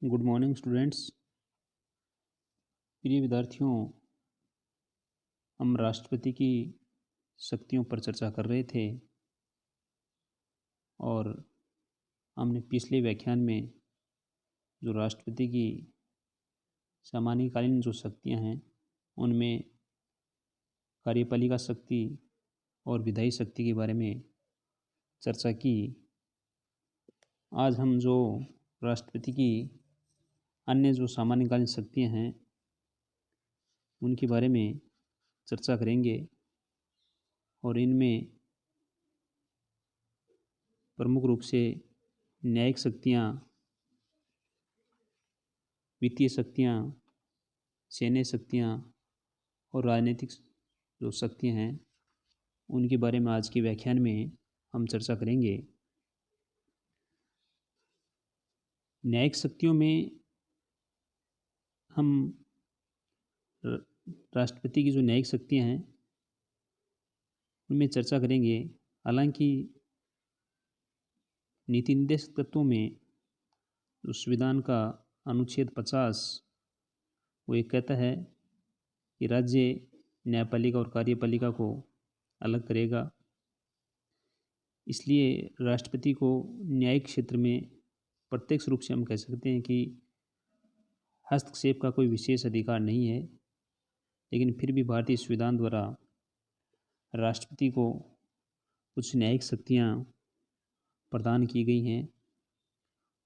Good morning students. प्रिय विद्यार्थियों, हम राष्ट्रपति की शक्तियों पर चर्चा कर रहे थे और हमने पिछले व्याख्यान में जो राष्ट्रपति की सामान्यकालीन जो शक्तियां हैं उनमें कार्यपालिका शक्ति और विधायी शक्ति के बारे में चर्चा की। आज हम जो राष्ट्रपति की अन्य जो सामान्यकालीन शक्तियां हैं उनके बारे में चर्चा करेंगे और इनमें प्रमुख रूप से न्यायिक शक्तियाँ, वित्तीय शक्तियाँ, सैन्य शक्तियाँ और राजनीतिक जो शक्तियाँ हैं उनके बारे में आज के व्याख्यान में हम चर्चा करेंगे। न्यायिक शक्तियों में हम राष्ट्रपति की जो न्यायिक शक्तियाँ हैं उनमें चर्चा करेंगे। हालांकि नीति निर्देशक तत्वों में जो संविधान का अनुच्छेद 50 वो ये कहता है कि राज्य न्यायपालिका और कार्यपालिका को अलग करेगा, इसलिए राष्ट्रपति को न्यायिक क्षेत्र में प्रत्यक्ष रूप से हम कह सकते हैं कि हस्तक्षेप का कोई विशेष अधिकार नहीं है। लेकिन फिर भी भारतीय संविधान द्वारा राष्ट्रपति को कुछ न्यायिक शक्तियाँ प्रदान की गई हैं।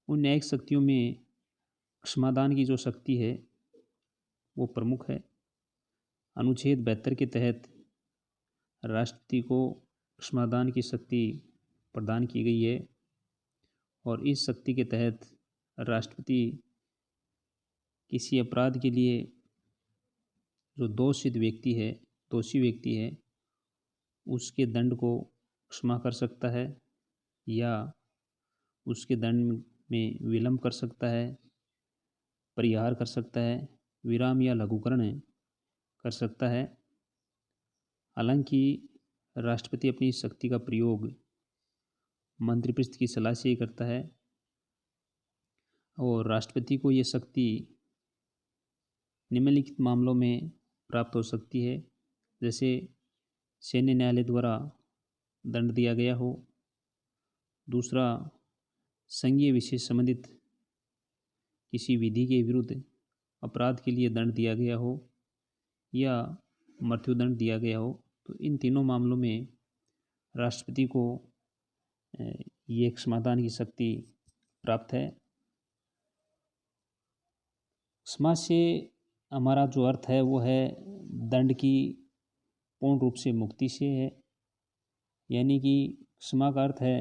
उन न्यायिक शक्तियों में क्षमादान की जो शक्ति है वो प्रमुख है। अनुच्छेद 72 के तहत राष्ट्रपति को क्षमादान की शक्ति प्रदान की गई है और इस शक्ति के तहत राष्ट्रपति किसी अपराध के लिए जो दोषी व्यक्ति है उसके दंड को क्षमा कर सकता है या उसके दंड में विलंब कर सकता है, परिहार कर सकता है, विराम या लघुकरण कर सकता है। हालांकि राष्ट्रपति अपनी शक्ति का प्रयोग मंत्रिपरिषद की सलाह से ही करता है और राष्ट्रपति को ये शक्ति निम्नलिखित मामलों में प्राप्त हो सकती है, जैसे सैन्य न्यायालय द्वारा दंड दिया गया हो, दूसरा संघीय विषय संबंधित किसी विधि के विरुद्ध अपराध के लिए दंड दिया गया हो या मृत्युदंड दिया गया हो। तो इन तीनों मामलों में राष्ट्रपति को ये क्षमादान की शक्ति प्राप्त है। क्षमा से हमारा जो अर्थ है वो है दंड की पूर्ण रूप से मुक्ति से है, यानी कि क्षमा का अर्थ है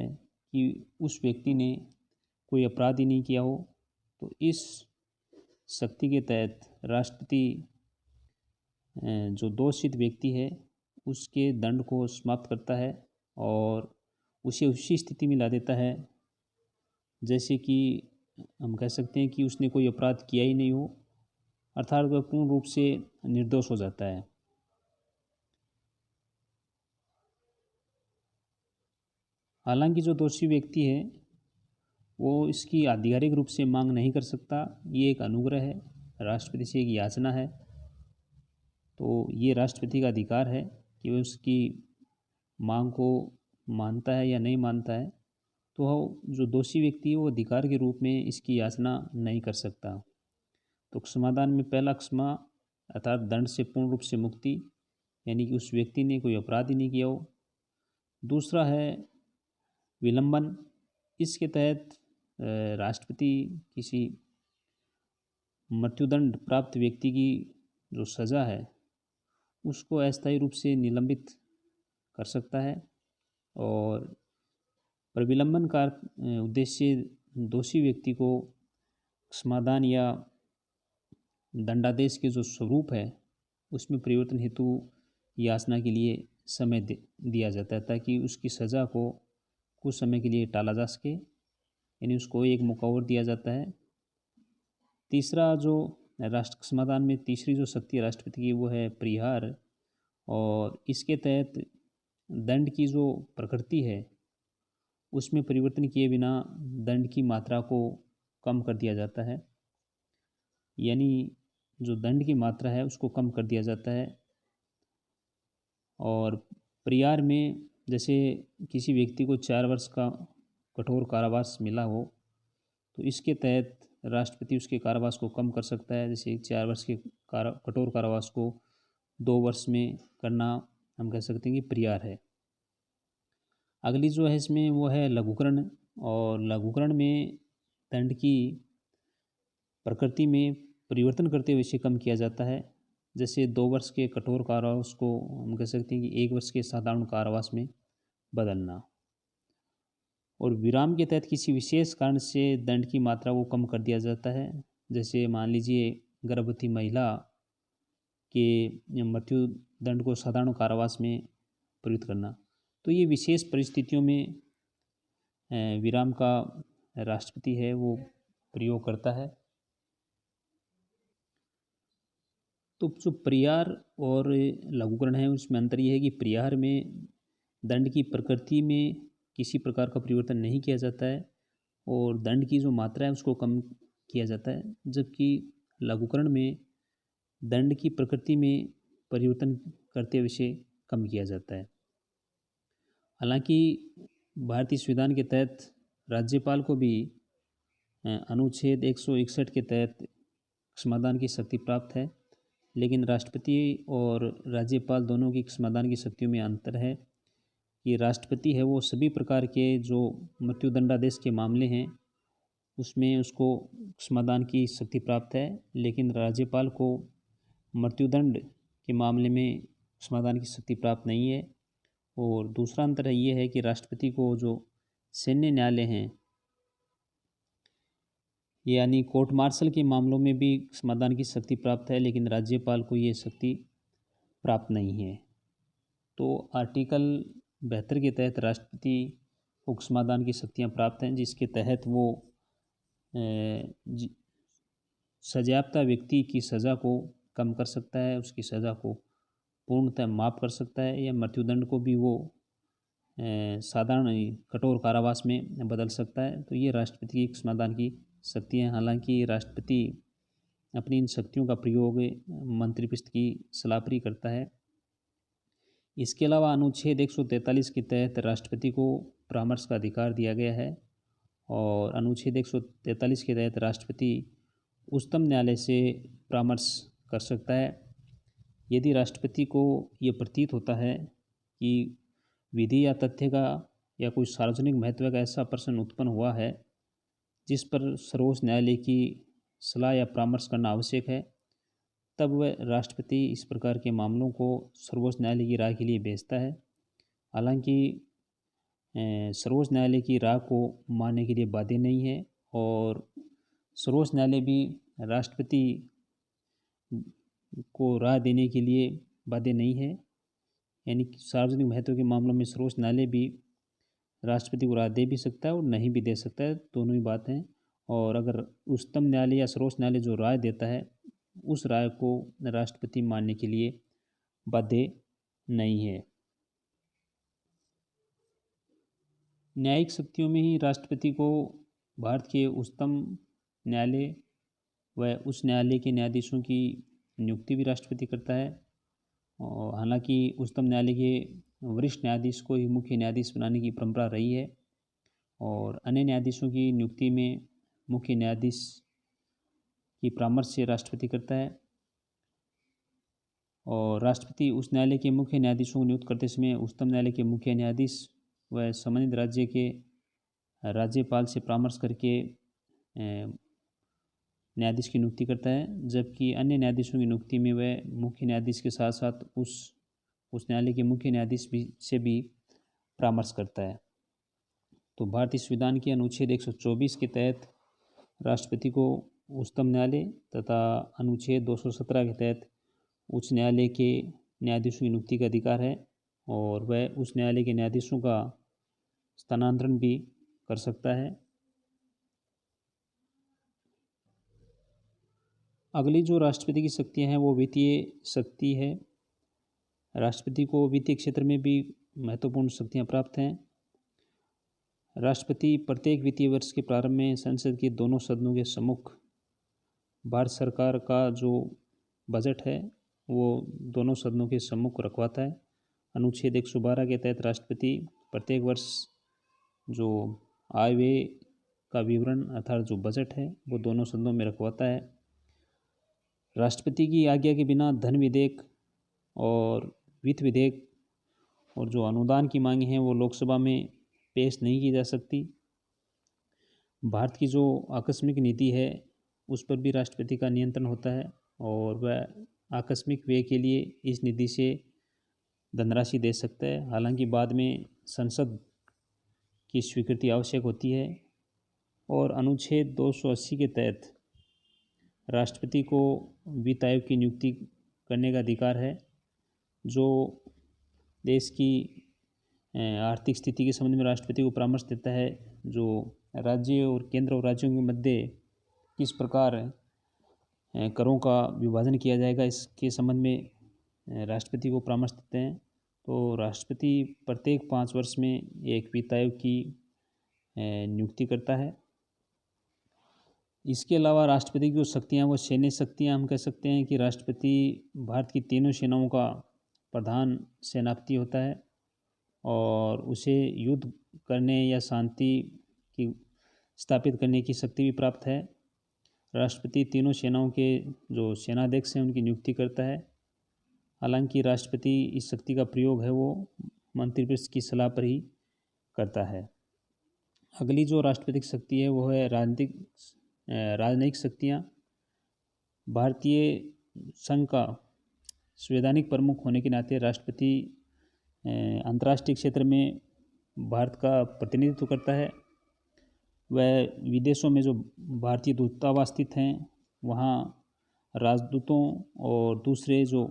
कि उस व्यक्ति ने कोई अपराध ही नहीं किया हो। तो इस शक्ति के तहत राष्ट्रपति जो दोषित व्यक्ति है उसके दंड को समाप्त करता है और उसे उसी स्थिति में ला देता है जैसे कि हम कह सकते हैं कि उसने कोई अपराध किया ही नहीं हो, अर्थात वह पूर्ण रूप से निर्दोष हो जाता है। हालांकि जो दोषी व्यक्ति है वो इसकी आधिकारिक रूप से मांग नहीं कर सकता, ये एक अनुग्रह है, राष्ट्रपति से एक याचना है। तो ये राष्ट्रपति का अधिकार है कि वह उसकी मांग को मानता है या नहीं मानता है। तो जो दोषी व्यक्ति है वो अधिकार के रूप में इसकी याचना नहीं कर सकता। तो क्षमादान में पहला क्षमा अर्थात दंड से पूर्ण रूप से मुक्ति, यानी कि उस व्यक्ति ने कोई अपराध ही नहीं किया हो। दूसरा है विलंबन। इसके तहत राष्ट्रपति किसी मृत्युदंड प्राप्त व्यक्ति की जो सज़ा है उसको अस्थायी रूप से निलंबित कर सकता है और प्रविलंबन का उद्देश्य दोषी व्यक्ति को क्षमादान या दंडादेश के जो स्वरूप है उसमें परिवर्तन हेतु याचना के लिए समय दिया जाता है ताकि उसकी सज़ा को कुछ समय के लिए टाला जा सके, यानी उसको एक मौका और दिया जाता है। तीसरा जो राष्ट्र क्षमादान में तीसरी जो शक्ति है राष्ट्रपति की वो है परिहार, और इसके तहत दंड की जो प्रकृति है उसमें परिवर्तन किए बिना दंड की मात्रा को कम कर दिया जाता है। यानी जो दंड की मात्रा है उसको कम कर दिया जाता है। और परिहार में जैसे किसी व्यक्ति को 4 वर्ष का कठोर कारावास मिला हो, तो इसके तहत राष्ट्रपति उसके कारावास को कम कर सकता है। जैसे 4 वर्ष के कठोर कारावास को 2 वर्ष में करना हम कह सकते हैं कि परिहार है। अगली जो है इसमें वो है लघुकरण। और लघुकरण में दंड की प्रकृति में परिवर्तन करते हुए इसे कम किया जाता है। जैसे 2 वर्ष के कठोर कारावास को हम कह सकते हैं कि 1 वर्ष के साधारण कारावास में बदलना। और विराम के तहत किसी विशेष कारण से दंड की मात्रा को कम कर दिया जाता है। जैसे मान लीजिए गर्भवती महिला के मृत्यु दंड को साधारण कारावास में परिवर्तित करना। तो ये विशेष परिस्थितियों में विराम का राष्ट्रपति है वो प्रयोग करता है। तो जो परिहार और लघुकरण है उसमें अंतर ये है कि परिहार में दंड की प्रकृति में किसी प्रकार का परिवर्तन नहीं किया जाता है और दंड की जो मात्रा है उसको कम किया जाता है, जबकि लघुकरण में दंड की प्रकृति में परिवर्तन करते हुए इसे कम किया जाता है। हालांकि भारतीय संविधान के तहत राज्यपाल को भी अनुच्छेद 161 के तहत क्षमादान की शक्ति प्राप्त है, लेकिन राष्ट्रपति और राज्यपाल दोनों की क्षमादान की शक्तियों में अंतर है। ये राष्ट्रपति है वो सभी प्रकार के जो मृत्युदंडादेश के मामले हैं उसमें उसको क्षमादान की शक्ति प्राप्त है, लेकिन राज्यपाल को मृत्युदंड के मामले में क्षमादान की शक्ति प्राप्त नहीं है। और दूसरा अंतर ये है कि राष्ट्रपति को जो सैन्य न्यायालय हैं यानी कोर्ट मार्शल के मामलों में भी क्षमादान की शक्ति प्राप्त है, लेकिन राज्यपाल को ये शक्ति प्राप्त नहीं है। तो आर्टिकल 72 के तहत राष्ट्रपति को क्षमादान की शक्तियाँ प्राप्त हैं, जिसके तहत वो सजायाफ्ता व्यक्ति की सज़ा को कम कर सकता है, उसकी सज़ा को पूर्णतः माफ़ कर सकता है, या मृत्युदंड को भी वो साधारण कठोर कारावास में बदल सकता है। तो ये राष्ट्रपति की क्षमादान की शक्तियाँ हैं। हालांकि राष्ट्रपति अपनी इन शक्तियों का प्रयोग मंत्रिपरिषद की सलाह पर ही करता है। इसके अलावा अनुच्छेद 143 के तहत राष्ट्रपति को परामर्श का अधिकार दिया गया है और अनुच्छेद 143 के तहत राष्ट्रपति उच्चतम न्यायालय से परामर्श कर सकता है। यदि राष्ट्रपति को ये प्रतीत होता है कि विधि या तथ्य का या कोई सार्वजनिक महत्व का ऐसा प्रश्न उत्पन्न हुआ है जिस पर सर्वोच्च न्यायालय की सलाह या परामर्श करना आवश्यक है, तब वह राष्ट्रपति इस प्रकार के मामलों को सर्वोच्च न्यायालय की राय के लिए भेजता है। हालांकि सर्वोच्च न्यायालय की राय को मानने के लिए बाध्य नहीं है और सर्वोच्च न्यायालय भी राष्ट्रपति को राय देने के लिए बाध्य नहीं है। यानी सार्वजनिक महत्व के मामलों में सर्वोच्च न्यायालय भी राष्ट्रपति को राय दे भी सकता है और नहीं भी दे सकता है, दोनों ही बात हैं। और अगर उच्चतम न्यायालय या सर्वोच्च न्यायालय जो राय देता है उस राय को राष्ट्रपति मानने के लिए बाध्य नहीं है। न्यायिक शक्तियों में ही राष्ट्रपति को भारत के उच्चतम न्यायालय व उच्च न्यायालय के न्यायाधीशों की नियुक्ति भी राष्ट्रपति करता है। और हालांकि उच्चतम न्यायालय के वरिष्ठ न्यायाधीश को ही मुख्य न्यायाधीश बनाने की परंपरा रही है और अन्य न्यायाधीशों की नियुक्ति में मुख्य न्यायाधीश की परामर्श से राष्ट्रपति करता है। और राष्ट्रपति उस न्यायालय के मुख्य न्यायाधीशों को नियुक्त करते समय उच्चतम न्यायालय के मुख्य न्यायाधीश व संबंधित राज्य के राज्यपाल से परामर्श करके न्यायाधीश की नियुक्ति करता है, जबकि अन्य न्यायाधीशों की नियुक्ति में वह मुख्य न्यायाधीश के साथ साथ उस न्यायालय के मुख्य न्यायाधीश से भी परामर्श करता है। तो भारतीय संविधान के अनुच्छेद 124 के तहत राष्ट्रपति को उच्चतम न्यायालय तथा अनुच्छेद 217 के तहत उच्च न्यायालय के न्यायाधीशों की नियुक्ति का अधिकार है और वह उस न्यायालय के न्यायाधीशों का स्थानांतरण भी कर सकता है। अगली जो राष्ट्रपति की शक्तियाँ हैं वो वित्तीय शक्ति है। राष्ट्रपति को वित्तीय क्षेत्र में भी महत्वपूर्ण शक्तियाँ प्राप्त हैं। राष्ट्रपति प्रत्येक वित्तीय वर्ष के प्रारंभ में संसद के दोनों सदनों के सम्मुख भारत सरकार का जो बजट है वो दोनों सदनों के सम्मुख रखवाता है। अनुच्छेद 112 के तहत राष्ट्रपति प्रत्येक वर्ष जो आय व्यय का विवरण अर्थात जो बजट है वो दोनों सदनों में रखवाता है। राष्ट्रपति की आज्ञा के बिना धन विधेयक और वित्त विधेयक और जो अनुदान की मांगे हैं वो लोकसभा में पेश नहीं की जा सकती। भारत की जो आकस्मिक नीति है उस पर भी राष्ट्रपति का नियंत्रण होता है और वह आकस्मिक व्यय के लिए इस निधि से धनराशि दे सकता है। हालांकि बाद में संसद की स्वीकृति आवश्यक होती है और अनुच्छेद 280 के तहत राष्ट्रपति को वित्त आयोग की नियुक्ति करने का अधिकार है, जो देश की आर्थिक स्थिति के संबंध में राष्ट्रपति को परामर्श देता है। जो राज्य और केंद्र और राज्यों के मध्य किस प्रकार करों का विभाजन किया जाएगा इसके संबंध में राष्ट्रपति को परामर्श देते हैं। तो राष्ट्रपति प्रत्येक 5 वर्ष में एक वित्त आयोग की नियुक्ति करता है। इसके अलावा राष्ट्रपति की जो शक्तियाँ वो सैन्य शक्तियाँ हम कह सकते हैं कि राष्ट्रपति भारत की तीनों सेनाओं का प्रधान सेनापति होता है और उसे युद्ध करने या शांति की स्थापित करने की शक्ति भी प्राप्त है। राष्ट्रपति तीनों सेनाओं के जो सेनाध्यक्ष हैं उनकी नियुक्ति करता है। हालांकि राष्ट्रपति इस शक्ति का प्रयोग है वो मंत्रिपरिषद की सलाह पर ही करता है। अगली जो राष्ट्रपति की शक्ति है वो है राजनयिक शक्तियाँ। भारतीय संघ का संवैधानिक प्रमुख होने के नाते राष्ट्रपति अंतर्राष्ट्रीय क्षेत्र में भारत का प्रतिनिधित्व करता है। वह विदेशों में जो भारतीय दूतावास स्थित हैं वहाँ राजदूतों और दूसरे जो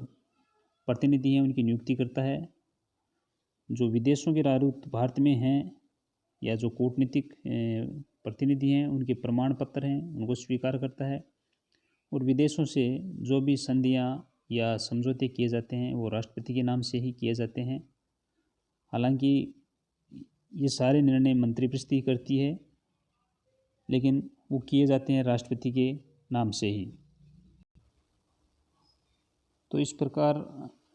प्रतिनिधि हैं उनकी नियुक्ति करता है। जो विदेशों के राजदूत भारत में हैं या जो कूटनीतिक प्रतिनिधि हैं उनके प्रमाण पत्र हैं उनको स्वीकार करता है। और विदेशों से जो भी संधियाँ या समझौते किए जाते हैं वो राष्ट्रपति के नाम से ही किए जाते हैं। हालांकि ये सारे निर्णय मंत्रिपरिषद ही करती है, लेकिन वो किए जाते हैं राष्ट्रपति के नाम से ही। तो इस प्रकार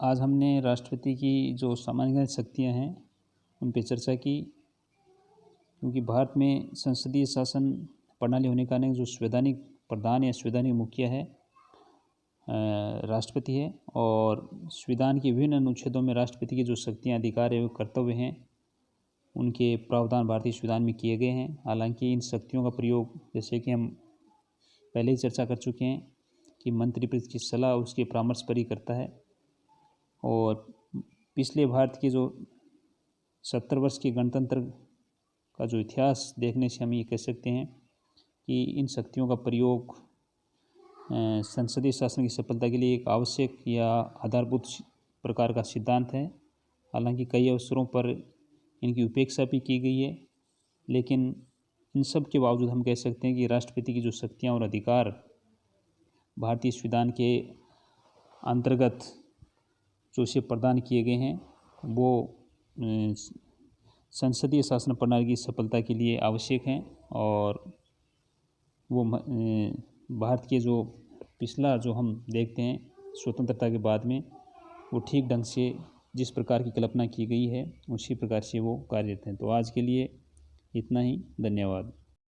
आज हमने राष्ट्रपति की जो सामान्य शक्तियाँ हैं उन पर चर्चा की। क्योंकि भारत में संसदीय शासन प्रणाली होने के कारण जो संवैधानिक प्रधान या संवैधानिक मुखिया है राष्ट्रपति है और संविधान के विभिन्न अनुच्छेदों में राष्ट्रपति की जो शक्तियाँ, अधिकार एवं कर्तव्य हैं उनके प्रावधान भारतीय संविधान में किए गए हैं। हालांकि इन शक्तियों का प्रयोग जैसे कि हम पहले ही चर्चा कर चुके हैं कि मंत्रिपरिषद की सलाह उसके परामर्श पर ही करता है। और पिछले भारत के जो 70 वर्ष के गणतंत्र का जो इतिहास देखने से हम ये कह सकते हैं कि इन शक्तियों का प्रयोग संसदीय शासन की सफलता के लिए एक आवश्यक या आधारभूत प्रकार का सिद्धांत है। हालांकि कई अवसरों पर इनकी उपेक्षा भी की गई है, लेकिन इन सब के बावजूद हम कह सकते हैं कि राष्ट्रपति की जो शक्तियाँ और अधिकार भारतीय संविधान के अंतर्गत जो इसे प्रदान किए गए हैं वो संसदीय शासन प्रणाली की सफलता के लिए आवश्यक हैं। और वो भारत के जो पिछला जो हम देखते हैं स्वतंत्रता के बाद में वो ठीक ढंग से जिस प्रकार की कल्पना की गई है उसी प्रकार से वो कार्यरत हैं। तो आज के लिए इतना ही, धन्यवाद।